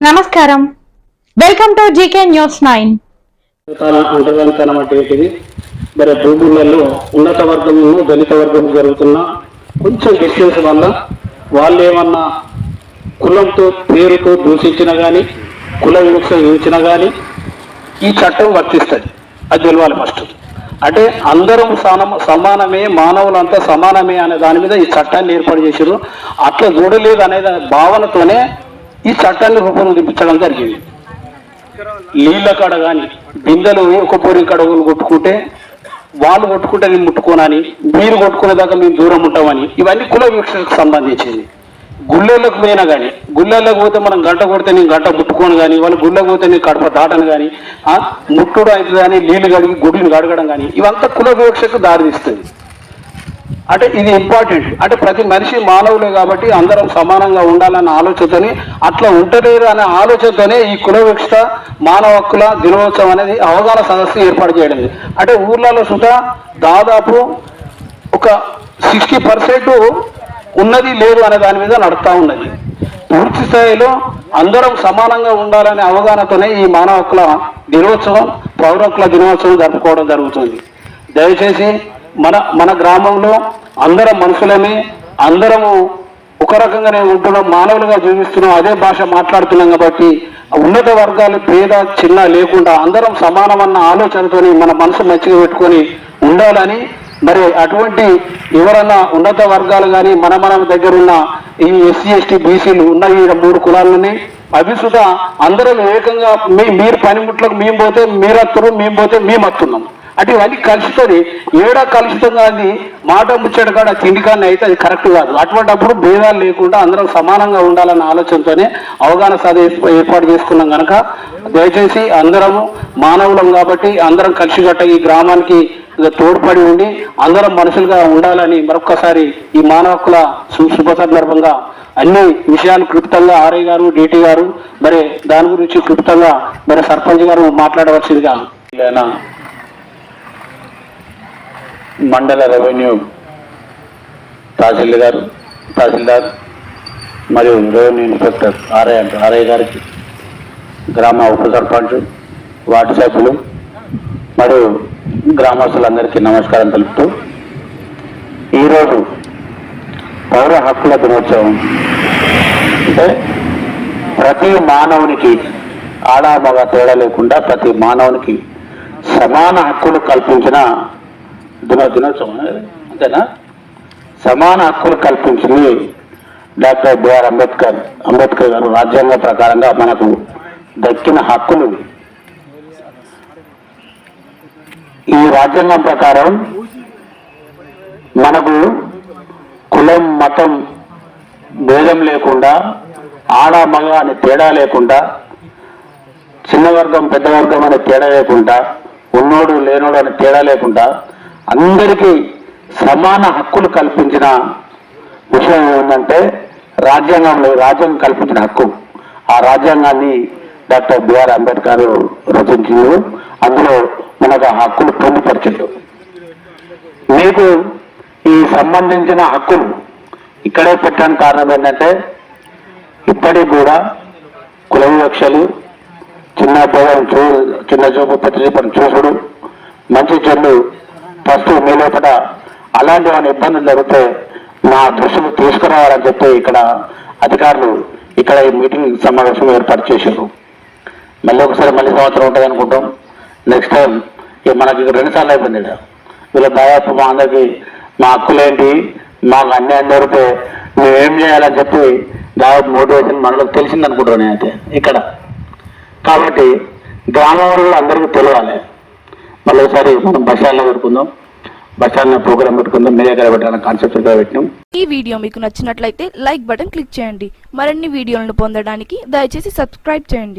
నమస్కారం, welcome to GK news 9. అంటరానితనం అంటే మరి భూములలో ఉన్నత వర్గము దళిత వర్గం జరుగుతున్న కొంచెం డిస్టెన్స్ వల్ల వాళ్ళు ఏమన్నా కులంతో పేరుతో దూషించినా కానీ కుల వివక్ష విధించినా కానీ ఈ చట్టం వర్తిస్తుంది. అది తెలవాలి ఫస్ట్. అంటే అందరం సమానమే, మానవులంతా సమానమే అనే దాని మీద ఈ చట్టాన్ని ఏర్పాటు చేశారు. అట్లా చూడలేదు అనే భావనతోనే ఈ చట్టాన్ని రూపొందించడం జరిగింది. నీళ్ళ కాడ కానీ బిందెలు ఒక పొరి కడగలు కొట్టుకుంటే వాళ్ళు కొట్టుకుంటే నేను ముట్టుకోనని, మీరు కొట్టుకునేదాకా మేము దూరం ఉంటామని, ఇవన్నీ కుల వివక్షకు సంబంధించింది. గుళ్ళలకు పోయినా కానీ, గుళ్ళలకు పోతే మనం గంట కొడితే నేను గంట ముట్టుకోను కానీ, వాళ్ళు గుళ్ళకు పోతే నేను కడప దాటను కానీ, ముట్టుడు అవుతుంది కానీ, నీళ్లు కడిగి గుడిని కడగడం కానీ, ఇవంతా కుల వివక్షకు దారితీస్తుంది. అంటే ఇది ఇంపార్టెంట్. అంటే ప్రతి మనిషి మానవులే కాబట్టి అందరం సమానంగా ఉండాలన్న ఆలోచనతోని, అట్లా ఉంటలేరు అనే ఆలోచనతోనే ఈ కుల వివక్ష మానవ హక్కుల దినోత్సవం అనేది అవగాహన సదస్సు ఏర్పాటు చేయడం. అంటే ఊర్లలో సుతా దాదాపు ఒక 60% ఉన్నది లేదు అనే దాని మీద నడుస్తూ ఉన్నది. పూర్తి స్థాయిలో అందరం సమానంగా ఉండాలనే అవగాహనతోనే ఈ మానవ హక్కుల దినోత్సవం, పౌర హక్కుల దినోత్సవం జరుపుకోవడం జరుగుతుంది. దయచేసి మన గ్రామంలో అందరం మనుషులమే, అందరము ఒక రకంగానే ఉంటున్నాం, మానవులుగా జీవిస్తున్నాం, అదే భాష మాట్లాడుతున్నాం. కాబట్టి ఉన్నత వర్గాలు పేద చిన్న లేకుండా అందరం సమానమన్న ఆలోచనతోని మన మనసు మంచిగా పెట్టుకొని ఉండాలని, మరి అటువంటి ఎవరన్నా ఉన్నత వర్గాలు కానీ మన దగ్గర ఉన్న ఈ ఎస్సీ ఎస్టీ బీసీలు ఉన్న ఈ 3 కులాలని అభిసుత అందరం ఏకంగా మీరు పనిముట్లకు మేము పోతే మీరు అత్తురు, మేము పోతే మేము అత్తున్నాం. అంటే ఇవన్నీ కలుస్తుంది. ఏడా కలుషితం కానీ మాట ముచ్చట కాడ తిండి కానీ అయితే అది కరెక్ట్ కాదు. అటువంటిప్పుడు భేదాలు లేకుండా అందరం సమానంగా ఉండాలన్న ఆలోచనతోనే అవగాహన సభ ఏర్పాటు చేసుకున్నాం కనుక దయచేసి అందరము మానవులం కాబట్టి అందరం కలిసిగట్ట ఈ గ్రామానికి తోడ్పడి ఉండి అందరం మనుషులుగా ఉండాలని మరొక్కసారి ఈ మానవ హక్కుల శుభ సందర్భంగా అన్ని విషయాలు క్లుప్తంగా ఆర్ఐ గారు, డిటి గారు మరి దాని గురించి క్లుప్తంగా మరి సర్పంచ్ గారు మాట్లాడవలసిందిగా మండల రెవెన్యూ తహసీల్దార్ మరియు రెవెన్యూ ఇన్స్పెక్టర్ ఆర్ఐ గారికి, గ్రామ ఉప సర్పంచ్, వార్డు సభ్యులు మరియు గ్రామస్తులందరికీ నమస్కారం తెలుపుతూ, ఈరోజు పౌర హక్కుల దినోత్సవం అంటే ప్రతి మానవునికి ఆడ మగ తేడా లేకుండా ప్రతి మానవునికి సమాన హక్కులు కల్పించిన దినోత్సవం అంతేనా. సమాన హక్కులు కల్పించింది డాక్టర్ బిఆర్ అంబేద్కర్ గారు. రాజ్యాంగ ప్రకారంగా మనకు దక్కిన హక్కులు. ఈ రాజ్యాంగం ప్రకారం మనకు కులం మతం భేదం లేకుండా, ఆడ మగ అనే తేడా లేకుండా, చిన్న వర్గం పెద్ద వర్గం అనే తేడా లేకుండా, ఉన్నోడు లేనోడు అనే తేడా లేకుండా అందరికీ సమాన హక్కులు కల్పించిన విషయం ఏంటంటే రాజ్యాంగం కల్పించిన హక్కు. ఆ రాజ్యాంగాన్ని డాక్టర్ బిఆర్ అంబేద్కర్ రచించిండు. అందులో మనకు ఆ హక్కులు పొందుపరిచిండు. మీకు ఈ సంబంధించిన హక్కులు ఇక్కడే పెట్టడానికి కారణం ఏంటంటే ఇప్పటికి కూడా కుల వివక్షలు, చిన్న చూపు పెద్ద చూపును చూసుడు, మంచి చెడు ఫస్ట్ మీ లోపల అలాంటి ఇబ్బందులు జరిగితే మా దృష్టికి తీసుకురావాలని చెప్పి ఇక్కడ అధికారులు ఇక్కడ ఈ మీటింగ్ సమావేశం ఏర్పాటు చేశారు. మళ్ళీ సంవత్సరం ఉంటుంది అనుకుంటాం. నెక్స్ట్ టైం మనకి 2 సార్లు అయిపోయింది. వీళ్ళ దాదాపు మా అందరికి మా హక్కులేంటి, మాకు అన్యాయం జరిగితే మేమేం చేయాలని చెప్పి దాదాపు మోటివేషన్ మనకు తెలిసింది అనుకుంటాను నేనైతే ఇక్కడ. కాబట్టి గ్రామంలో అందరికీ తెలియాలి. మళ్ళీ ఒకసారి మనం బస్టాండ్లో పెట్టుకుందాం, బస్టాండ్ ప్రోగ్రామ్ పెట్టుకుందాం, మీ దగ్గర పెట్టాలని కాన్సెప్ట్ పెట్టినాం. ఈ వీడియో మీకు నచ్చినట్లయితే లైక్ బటన్ క్లిక్ చేయండి. మరిన్ని వీడియోలను పొందడానికి దయచేసి సబ్స్క్రైబ్ చేయండి.